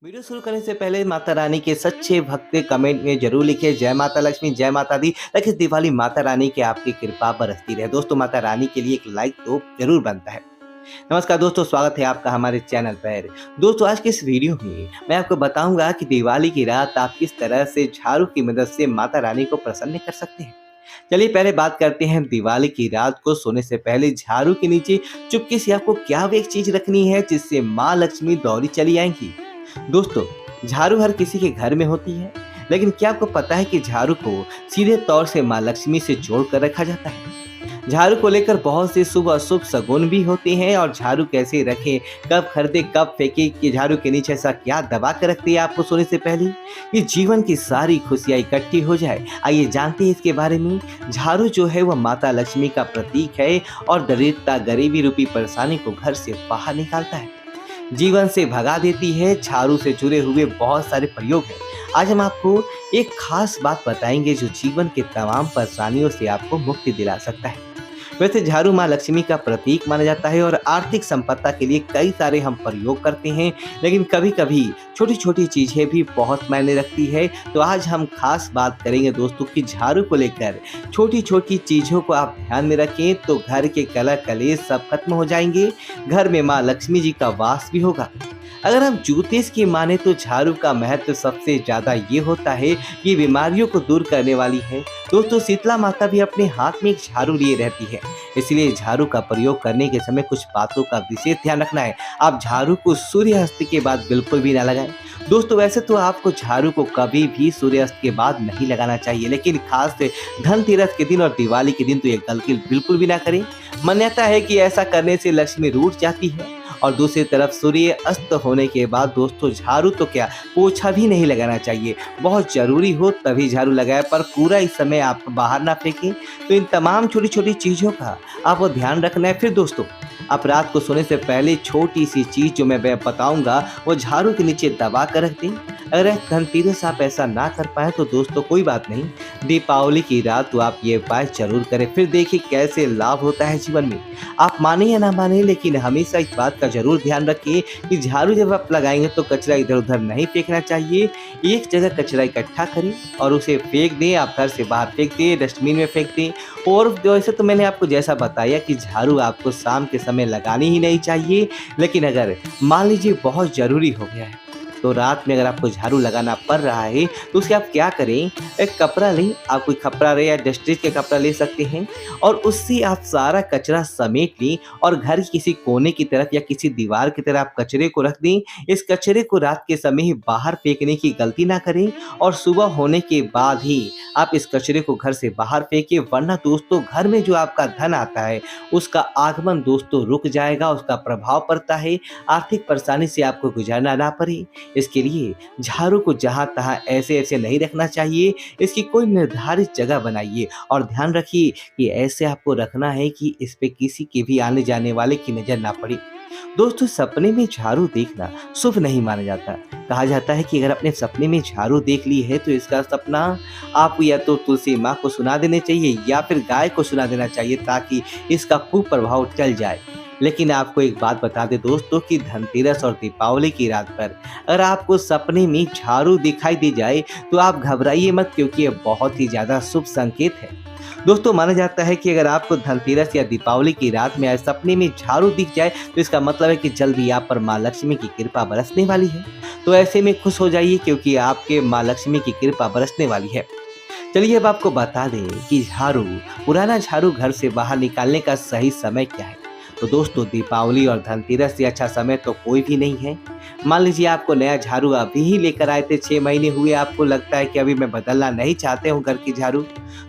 Video शुरू करने से पहले माता रानी के सच्चे भक्त कमेंट में जरूर लिखे जय माता लक्ष्मी जय माता दी, ताकि इस दिवाली माता रानी की आपकी कृपा बरसती रहे। दोस्तों, माता रानी के लिए एक लाइक तो जरूर बनता है। नमस्कार दोस्तों, स्वागत है आपका हमारे चैनल पर। दोस्तों, आज के इस वीडियो में मैं आपको बताऊंगा कि दिवाली की रात आप किस तरह से झाड़ू की मदद से माता रानी को प्रसन्न कर सकते हैं। चलिए पहले बात करते हैं दिवाली की रात को सोने से पहले झाड़ू के नीचे चुपके से आपको क्या वो एक चीज रखनी है जिससे माँ लक्ष्मी दौड़ी चली आएंगी। दोस्तों, झाड़ू हर किसी के घर में होती है, लेकिन क्या आपको पता है कि झाड़ू को सीधे तौर से माँ लक्ष्मी से जोड़ कर रखा जाता है। झाड़ू को लेकर बहुत से शुभ अशुभ शगुन भी होते हैं, और झाड़ू कैसे रखें, कब खरीदे कब फेंके, कि झाड़ू के नीचे ऐसा क्या दबा कर रखती है आपको सोने से पहले कि जीवन की सारी खुशियां इकट्ठी हो जाए। आइए जानते हैं इसके बारे में। झाड़ू जो है वह माता लक्ष्मी का प्रतीक है और दरिद्रता गरीबी रूपी परेशानी को घर से बाहर निकालता है, जीवन से भगा देती है। झाड़ू से जुड़े हुए बहुत सारे प्रयोग हैं। आज हम आपको एक खास बात बताएंगे जो जीवन के तमाम परेशानियों से आपको मुक्ति दिला सकता है। वैसे झाड़ू माँ लक्ष्मी का प्रतीक माना जाता है और आर्थिक संपदा के लिए कई सारे हम प्रयोग करते हैं, लेकिन कभी कभी छोटी छोटी चीजें भी बहुत मायने रखती है। तो आज हम खास बात करेंगे दोस्तों कि झाड़ू को लेकर छोटी छोटी चीजों को आप ध्यान में रखें तो घर के कलह कलेश सब खत्म हो जाएंगे, घर में माँ लक्ष्मी जी का वास भी होगा। अगर हम ज्योतिष की माने तो झाड़ू का महत्व सबसे ज्यादा ये होता है कि बीमारियों को दूर करने वाली है। दोस्तों, शीतला माता भी अपने हाथ में एक झाड़ू लिए रहती है, इसलिए झाड़ू का प्रयोग करने के समय कुछ बातों का विशेष ध्यान रखना है। आप झाड़ू को सूर्यास्त के बाद बिल्कुल भी ना लगाएं। दोस्तों, वैसे तो आपको झाड़ू को कभी भी सूर्यास्त के बाद नहीं लगाना चाहिए, लेकिन खास से धनतेरस के दिन और दिवाली के दिन तो ये गलती बिल्कुल भी ना करें। मान्यता है कि ऐसा करने से लक्ष्मी रूठ जाती है। और दूसरी तरफ सूर्य अस्त होने के बाद दोस्तों झाड़ू तो क्या, पोछा भी नहीं लगाना चाहिए। बहुत जरूरी हो तभी झाड़ू लगाए, पर पूरा इस समय आप बाहर ना फेंकें। तो इन तमाम छोटी छोटी चीज़ों का आपको ध्यान रखना है। फिर दोस्तों, आप रात को सोने से पहले छोटी सी चीज़ जो मैं बताऊंगा वो झाड़ू के नीचे दबा कर रख दें। अगर धनतेरस आप ऐसा ना कर पाए तो दोस्तों कोई बात नहीं, दीपावली की रात तो आप ये उपाय जरूर करें, फिर देखिए कैसे लाभ होता है जीवन में। आप माने या ना माने, लेकिन हमेशा इस बात का जरूर ध्यान रखिए कि झाड़ू जब आप लगाएंगे तो कचरा इधर उधर नहीं फेंकना चाहिए। एक जगह कचरा इकट्ठा करें और उसे फेंक दें। आप घर से बाहर फेंक दें, डस्टबिन में फेंक दें। और वैसे तो मैंने आपको जैसा बताया कि झाड़ू आपको शाम के समय लगानी ही नहीं चाहिए, लेकिन अगर मान लीजिए बहुत ज़रूरी हो गया है तो रात में अगर आपको झाड़ू लगाना पड़ रहा है तो उसके आप क्या करें, एक कपड़ा लें। आप कोई कपड़ा ले या डस्टबिन के कपड़ा ले सकते हैं, और उससे आप सारा कचरा समेट लें और घर की किसी कोने की तरफ या किसी दीवार की तरफ आप कचरे को रख दें। इस कचरे को रात के समय ही बाहर फेंकने की गलती ना करें, और सुबह होने के बाद ही आप इस कचरे को घर से बाहर फेंकें, वरना दोस्तों घर में जो आपका धन आता है उसका आगमन दोस्तों रुक जाएगा, उसका प्रभाव पड़ता है। आर्थिक परेशानी से आपको गुजरना ना पड़े, इसके लिए झाड़ू को जहाँ तहाँ ऐसे ऐसे नहीं रखना चाहिए। इसकी कोई निर्धारित जगह बनाइए और ध्यान रखिए कि ऐसे आपको रखना है कि इस पे किसी के भी आने जाने वाले की नजर ना पड़े। दोस्तों, सपने में झाड़ू देखना शुभ नहीं माना जाता। कहा जाता है कि अगर अपने सपने में झाड़ू देख ली है तो इसका सपना आप या तो तुलसी माँ को सुना देने चाहिए या फिर गाय को सुना देना चाहिए, ताकि इसका कुप्रभाव टल जाए। लेकिन आपको एक बात बता दें दोस्तों कि धनतेरस और दीपावली की रात पर अगर आपको सपने में झाड़ू दिखाई दे जाए तो आप घबराइए मत, क्योंकि ये बहुत ही ज़्यादा शुभ संकेत है। दोस्तों, माना जाता है कि अगर आपको धनतेरस या दीपावली की रात में सपने में झाड़ू दिख जाए तो इसका मतलब है कि जल्दी आप पर माँ लक्ष्मी की कृपा बरसने वाली है। तो ऐसे में खुश हो जाइए, क्योंकि आपके माँ लक्ष्मी की कृपा बरसने वाली है। चलिए अब आपको बता दें कि पुराना झाड़ू घर से बाहर निकालने का सही समय क्या है। तो दोस्तों, दीपावली और धनतेरस से अच्छा समय तो कोई भी नहीं है। मान लीजिए आपको नया झाड़ू अभी ही लेकर आए थे, 6 महीने हुए, आपको लगता है कि अभी मैं बदलना नहीं चाहते हूँ घर की झाड़ू,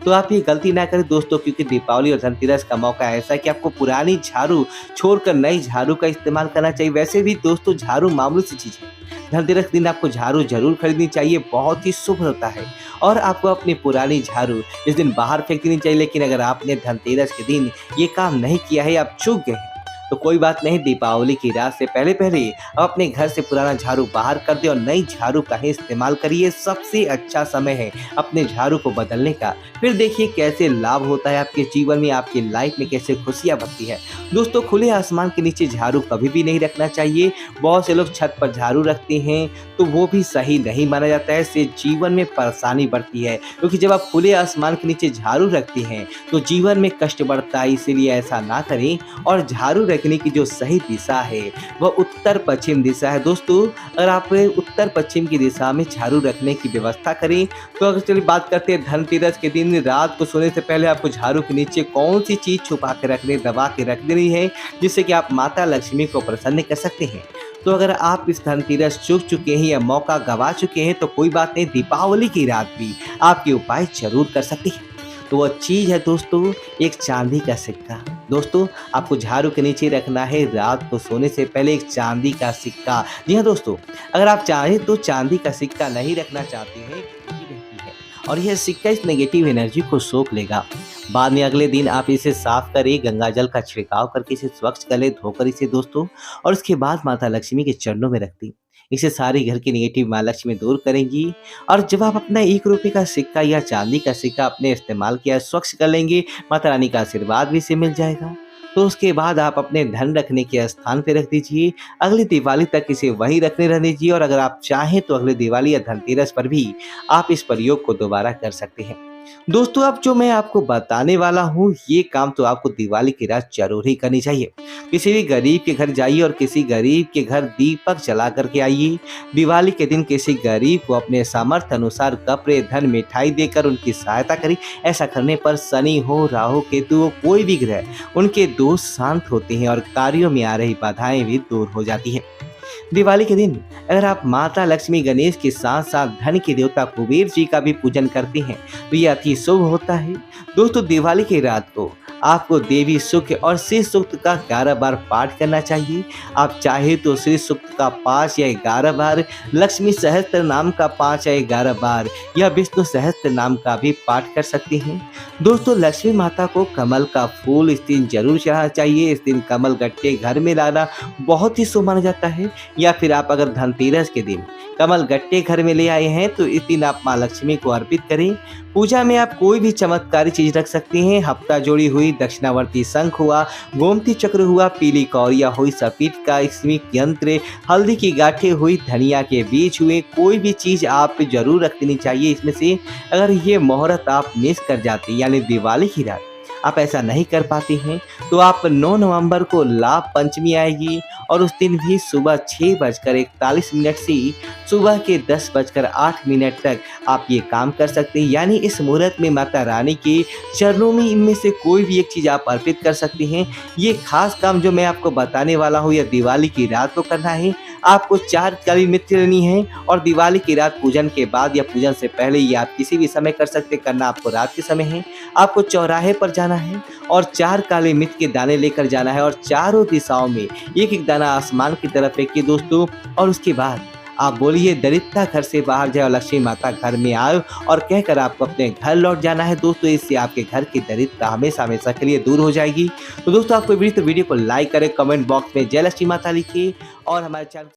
तो आप ये गलती ना करें दोस्तों, क्योंकि दीपावली और धनतेरस का मौका ऐसा है कि आपको पुरानी झाड़ू छोड़कर नई झाड़ू का इस्तेमाल करना चाहिए। वैसे भी दोस्तों झाड़ू मामूली सी चीज़ है, धनतेरस के दिन आपको झाड़ू जरूर खरीदनी चाहिए, बहुत ही शुभ होता है। और आपको अपनी पुरानी झाड़ू इस दिन बाहर फेंक देनी चाहिए। लेकिन अगर आपने धनतेरस के दिन ये काम नहीं किया है, आप चूक गए हैं, तो कोई बात नहीं, दीपावली की रात से पहले पहले आप अपने घर से पुराना झाड़ू बाहर कर दे और नई झाड़ू का ही इस्तेमाल करिए। सबसे अच्छा समय है अपने झाड़ू को बदलने का। फिर देखिए कैसे लाभ होता है आपके जीवन में, आपकी लाइफ में कैसे खुशियां बढ़ती है। दोस्तों खुले आसमान के नीचे झाड़ू कभी भी नहीं रखना चाहिए। बहुत से लोग छत पर झाड़ू रखते हैं, तो वो भी सही नहीं माना जाता है, इससे जीवन में परेशानी बढ़ती है। क्योंकि जब आप खुले आसमान के नीचे झाड़ू रखते हैं तो जीवन में कष्ट बढ़ता है, इसीलिए ऐसा ना करें। और झाड़ू रखने की जो सही दिशा है वह उत्तर पश्चिम दिशा है। दोस्तों अगर आप उत्तर पश्चिम की दिशा में झाड़ू रखने की व्यवस्था करें, तो अगर चलिए बात करते हैं धनतेरस के दिन रात को सोने से पहले आपको झाड़ू के नीचे कौन सी चीज़ छुपा के रखनी, दबा के रख देनी है, जिससे कि आप माता लक्ष्मी को प्रसन्न कर सकते हैं। तो अगर आप इस धनतेरस चूक चुके हैं या मौका गवा चुके हैं तो कोई बात नहीं, दीपावली की रात भी आपके उपाय जरूर कर सकते हैं। तो वह चीज़ है दोस्तों एक चांदी का सिक्का। दोस्तों आपको झाड़ू के नीचे रखना है रात को सोने से पहले एक चांदी का सिक्का। जी हाँ दोस्तों, अगर आप चाहें तो चांदी का सिक्का नहीं रखना चाहते हैं तो भी रहती है, और यह सिक्का इस नेगेटिव एनर्जी को सोख लेगा। बाद में अगले दिन आप इसे साफ करें, गंगा जल का छिड़काव करके इसे स्वच्छ कर लें, धोकर इसे दोस्तों, और उसके बाद माता लक्ष्मी के चरणों में रख दें। इससे सारी घर की नेगेटिव माँ लक्ष्मी दूर करेंगी। और जब आप अपना 1 रुपये का सिक्का या चांदी का सिक्का अपने इस्तेमाल किया स्वच्छ कर लेंगे, माता रानी का आशीर्वाद भी इसे मिल जाएगा। तो उसके बाद आप अपने धन रखने के स्थान पे रख दीजिए। अगली दिवाली तक इसे वहीं रखने रहने दीजिए, और अगर आप चाहें तो अगले दिवाली या धनतेरस पर भी आप इस प्रयोग को दोबारा कर सकते हैं। दोस्तों अब जो मैं आपको बताने वाला हूँ ये काम तो आपको दिवाली की रात जरूर ही करनी चाहिए। किसी भी गरीब के घर जाइए और किसी गरीब के घर दीपक जला करके आइए। दिवाली के दिन किसी गरीब को अपने सामर्थ्य अनुसार कपड़े, धन, मिठाई देकर उनकी सहायता करें। ऐसा करने पर शनि हो, राहु, केतु हो, कोई भी ग्रह, उनके दोष शांत होते हैं और कार्यों में आ रही बाधाएं भी दूर हो जाती हैं। दिवाली के दिन अगर आप माता लक्ष्मी, गणेश के साथ साथ धन के देवता कुबेर जी का भी पूजन करते हैं तो ये अति शुभ होता है। दोस्तों दिवाली की रात को आपको देवी सुख और श्री सूक्त का 11 बार पाठ करना चाहिए। आप चाहे तो श्री सूक्त का 5 या 11 बार, लक्ष्मी सहस्त्र नाम का 5 या 11 बार, या विष्णु सहस्त्र नाम का भी पाठ कर सकते हैं। दोस्तों लक्ष्मी माता को कमल का फूल इस दिन जरूर चढ़ाना चाहिए। इस दिन कमल गट्टे घर में लाना बहुत ही शुभ माना जाता है। या फिर आप अगर धनतेरस के दिन कमल गट्टे घर में ले आए हैं तो इस दिन आप माँ लक्ष्मी को अर्पित करें। पूजा में आप कोई भी चमत्कारी चीज रख सकते हैं। हफ्ता जोड़ी हुई, दक्षिणावर्ती शंख हुआ, गोमती चक्र हुआ, पीली कौरिया हुई, सफेद का स्मिक यंत्र, हल्दी की गांठें हुई, धनिया के बीज हुए, कोई भी चीज आप जरूर रख देनी चाहिए इसमें से। अगर ये मुहूर्त आप मिस कर जाते हैं यानी दिवाली की रात आप ऐसा नहीं कर पाते हैं तो आप 9 नवंबर को लाभ पंचमी आएगी, और उस दिन भी सुबह 6:41 से सुबह के 10:08 तक आप ये काम कर सकते हैं। यानी इस मुहूर्त में माता रानी के चरणों में इनमें से कोई भी एक चीज़ आप अर्पित कर सकते हैं। ये खास काम जो मैं आपको बताने वाला हूँ या दिवाली की रात को करना है। आपको 4 काली मिर्च लेनी है, और दिवाली की रात पूजन के बाद या पूजन से पहले ये आप किसी भी समय कर सकते, करना आपको रात के समय है। आपको चौराहे पर जाना है और 4 काले मिर्च के दाने लेकर जाना है, और चारों दिशाओं में एक एक दाना आसमान की तरफ फेंकिए दोस्तों। और उसके बाद आप बोलिए दरिद्रता घर से बाहर जाए और लक्ष्मी माता घर में आए, और कहकर आपको अपने घर लौट जाना है दोस्तों। इससे आपके घर की दरिद्रता हमेशा हमेशा के लिए दूर हो जाएगी। तो दोस्तों आपको वीडियो को लाइक करें, कमेंट बॉक्स में जय लक्ष्मी माता लिखिए, और हमारे चैनल